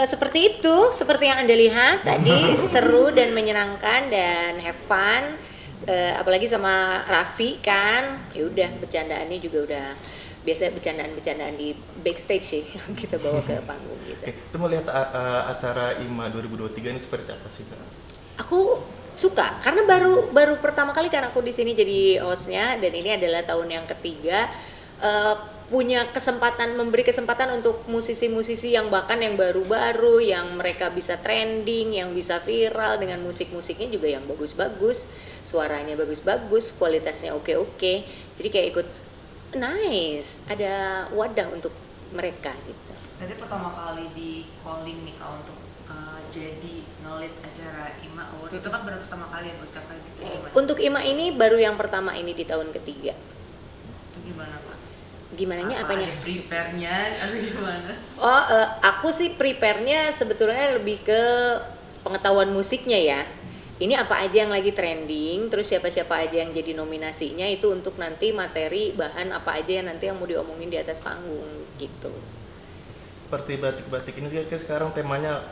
seperti itu, seperti yang Anda lihat tadi, seru dan menyenangkan dan have fun. Apalagi sama Raffi kan, ya udah bercandaannya juga udah biasa bercandaan-bercandaan di backstage sih kita bawa ke panggung gitu. Itu melihat acara IMA 2023 ini seperti apa sih Kak? Aku suka karena baru pertama kali kan aku di sini jadi hostnya dan ini adalah tahun yang ketiga. Punya kesempatan, memberi kesempatan untuk musisi-musisi yang bahkan yang baru-baru, yang mereka bisa trending, yang bisa viral dengan musik-musiknya juga yang bagus-bagus, suaranya bagus-bagus, kualitasnya oke-oke. Jadi kayak ikut nice, ada wadah untuk mereka gitu. Berarti pertama kali di calling nih Kak untuk jadi nge-lead acara IMA Award. Itu kan baru pertama kali ya buat Kakak gitu. Gimana? Untuk IMA ini baru yang pertama ini di tahun ketiga. Itu gimana Pak? Gimananya apanya? Ada prepare-nya atau gimana? Oh, aku sih prepare-nya sebetulnya lebih ke pengetahuan musiknya ya. Ini apa aja yang lagi trending, terus siapa-siapa aja yang jadi nominasinya itu untuk nanti materi bahan apa aja yang nanti yang mau diomongin di atas panggung gitu. Seperti batik-batik ini juga kan sekarang temanya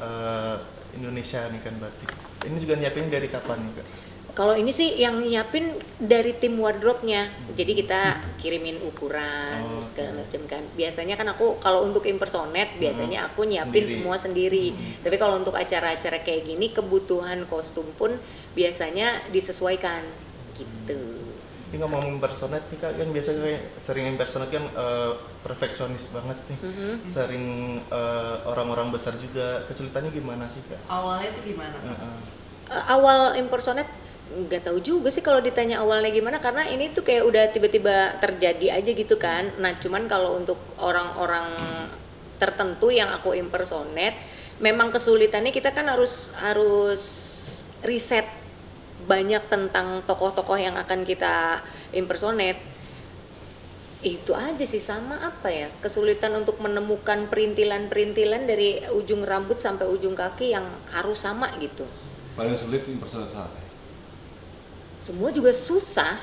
Indonesia nih kan batik. Ini juga nyiapin dari kapan nih Kak? Kalau ini sih yang nyiapin dari tim wardrobe-nya. Jadi kita kirimin ukuran segala macam kan. Biasanya kan aku kalau untuk impersonate biasanya aku nyiapin Sendiri. semua sendiri. Tapi kalau untuk acara-acara kayak gini kebutuhan kostum pun biasanya disesuaikan gitu. Ini ngomong impersonate nih Kak, kan biasanya kayak sering impersonate kan perfeksionis banget nih. Sering orang-orang besar juga. Kesulitannya gimana sih Kak? Awalnya itu gimana Kak? Awal impersonate nggak tahu juga sih kalau ditanya awalnya gimana karena ini tuh kayak udah tiba-tiba terjadi aja gitu kan. Nah cuman kalau untuk orang-orang tertentu yang aku impersonate memang kesulitannya kita kan harus riset banyak tentang tokoh-tokoh yang akan kita impersonate. Itu aja sih, sama apa ya, kesulitan untuk menemukan perintilan-perintilan dari ujung rambut sampai ujung kaki yang harus sama gitu. Paling sulit impersonate saat ya? Semua juga susah,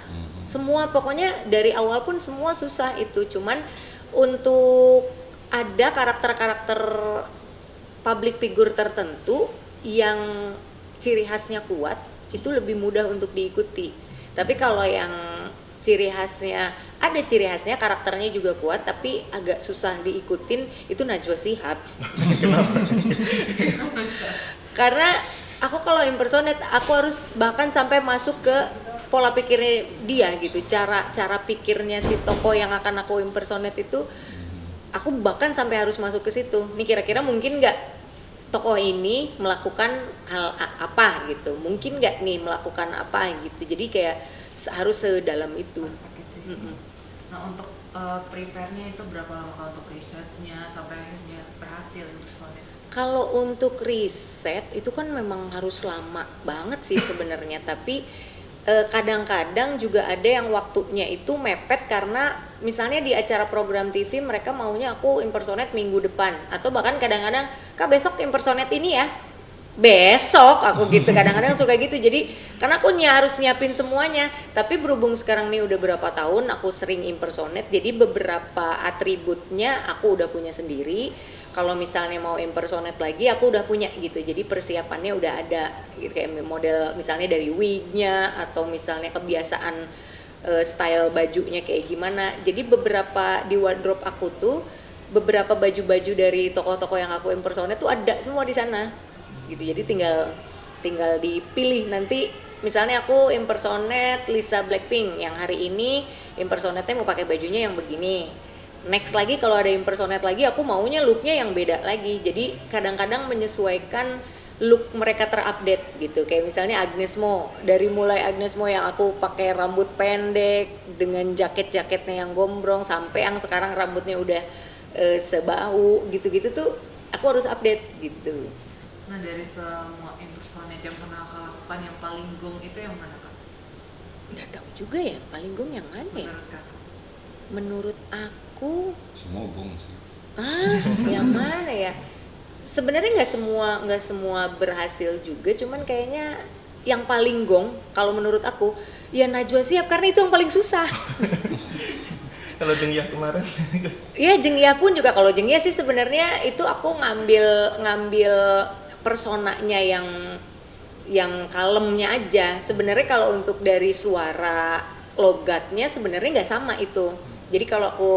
semua pokoknya dari awal pun semua susah itu. Cuman untuk ada karakter-karakter public figure tertentu yang ciri khasnya kuat itu lebih mudah untuk diikuti. Tapi kalau yang ciri khasnya karakternya juga kuat tapi agak susah diikutin, itu Najwa Shihab. Kenapa? Karena aku kalau impersonate aku harus bahkan sampai masuk ke pola pikirnya dia gitu, cara pikirnya si tokoh yang akan aku impersonate itu aku bahkan sampai harus masuk ke situ. Nih kira-kira mungkin nggak tokoh ini melakukan hal apa gitu, mungkin nggak nih melakukan apa gitu. Jadi kayak harus sedalam itu. Nah untuk prepare-nya itu berapa lama Kak untuk risetnya sampai akhirnya berhasil impersonate? Kalau untuk riset itu kan memang harus lama banget sih sebenarnya, tapi kadang-kadang juga ada yang waktunya itu mepet karena misalnya di acara program TV mereka maunya aku impersonate minggu depan, atau bahkan kadang-kadang Kak besok impersonate ini ya, besok aku gitu. Kadang-kadang suka gitu, jadi karena aku harus nyiapin semuanya. Tapi berhubung sekarang nih udah berapa tahun aku sering impersonate, jadi beberapa atributnya aku udah punya sendiri. Kalau misalnya mau impersonate lagi aku udah punya gitu, jadi persiapannya udah ada gitu, kayak model misalnya dari wignya atau misalnya kebiasaan style bajunya kayak gimana. Jadi beberapa di wardrobe aku tuh beberapa baju-baju dari tokoh-tokoh yang aku impersonate tuh ada semua di sana gitu. Jadi tinggal dipilih nanti. Misalnya aku impersonate Lisa Blackpink yang hari ini impersonate-nya mau pakai bajunya yang begini. Next lagi kalau ada impersonate lagi aku maunya looknya yang beda lagi. Jadi kadang-kadang menyesuaikan look mereka terupdate gitu. Kayak misalnya Agnes Mo, dari mulai Agnes Mo yang aku pakai rambut pendek dengan jaket-jaketnya yang gombrong sampai yang sekarang rambutnya udah sebau gitu-gitu tuh aku harus update gitu. Nah dari semua impersonate yang pernah Kak lakukan yang paling gong itu yang mana Kak? Nggak tahu juga ya paling gong yang mana ya. Menurut Kakak? Menurut aku Semua gong sih. yang mana ya? Sebenarnya nggak semua berhasil juga, cuman kayaknya yang paling gong kalau menurut aku ya Najwa Shihab karena itu yang paling susah. Kalau Jengyah kemarin. Iya, Jengyah pun juga, kalau Jengyah sih sebenarnya itu aku ngambil personanya yang kalemnya aja. Sebenarnya kalau untuk dari suara logatnya sebenarnya nggak sama itu. Jadi kalau aku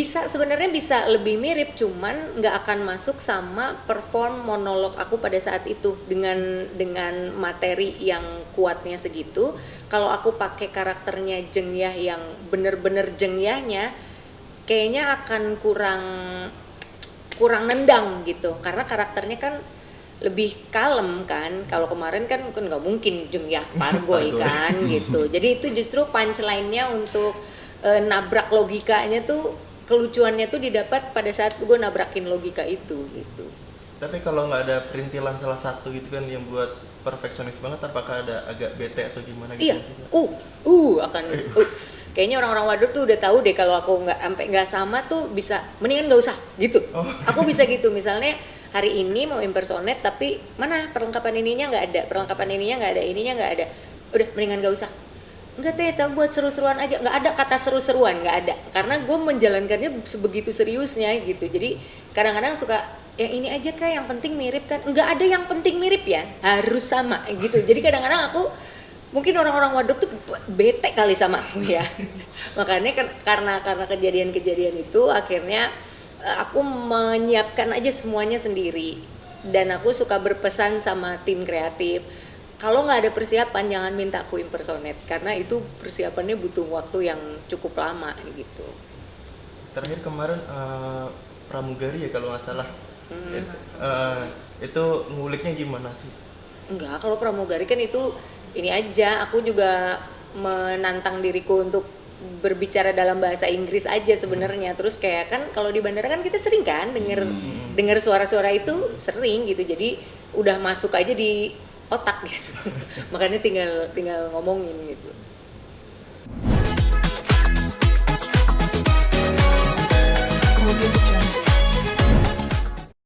sebenarnya bisa lebih mirip, cuman nggak akan masuk sama perform monolog aku pada saat itu dengan materi yang kuatnya segitu. Kalau aku pakai karakternya Jengyah yang bener-bener Jengyahnya, kayaknya akan kurang nendang gitu, karena karakternya kan lebih kalem kan. Kalau kemarin kan nggak mungkin Jengyah Pargoy kan gitu. Jadi itu justru punchline-nya untuk nabrak logikanya tuh, kelucuannya tuh didapat pada saat gue nabrakin logika itu gitu. Tapi kalau nggak ada perintilan salah satu gitu kan yang buat perfeksionis banget, apakah ada agak bete atau gimana gitu? Iya, sih, Kak? akan kayaknya orang-orang Waduk tuh udah tahu deh kalau aku nggak sama tuh bisa mendingan nggak usah gitu. Oh. Aku bisa gitu, misalnya hari ini mau impersonate tapi mana perlengkapan ininya nggak ada, perlengkapan ininya nggak ada, udah mendingan nggak usah. Enggak teh, tapi buat seru-seruan aja. Nggak ada kata seru-seruan, nggak ada, karena gue menjalankannya sebegitu seriusnya gitu. Jadi kadang-kadang suka yang ini aja kayak yang penting mirip kan, nggak ada yang penting mirip ya, harus sama gitu. Jadi kadang-kadang aku mungkin orang-orang Waduk tuh bete kali sama aku ya. Makanya karena kejadian-kejadian itu akhirnya aku menyiapkan aja semuanya sendiri, dan aku suka berpesan sama tim kreatif, kalau nggak ada persiapan jangan minta aku impersonate, karena itu persiapannya butuh waktu yang cukup lama gitu. Terakhir kemarin Pramugari ya kalau nggak salah. Itu nguliknya gimana sih? Enggak, kalau Pramugari kan itu ini aja, aku juga menantang diriku untuk berbicara dalam bahasa Inggris aja sebenarnya. Terus kayak kan kalau di bandara kan kita sering kan denger suara-suara itu sering gitu, jadi udah masuk aja di otak gitu. Makanya tinggal ngomongin gitu.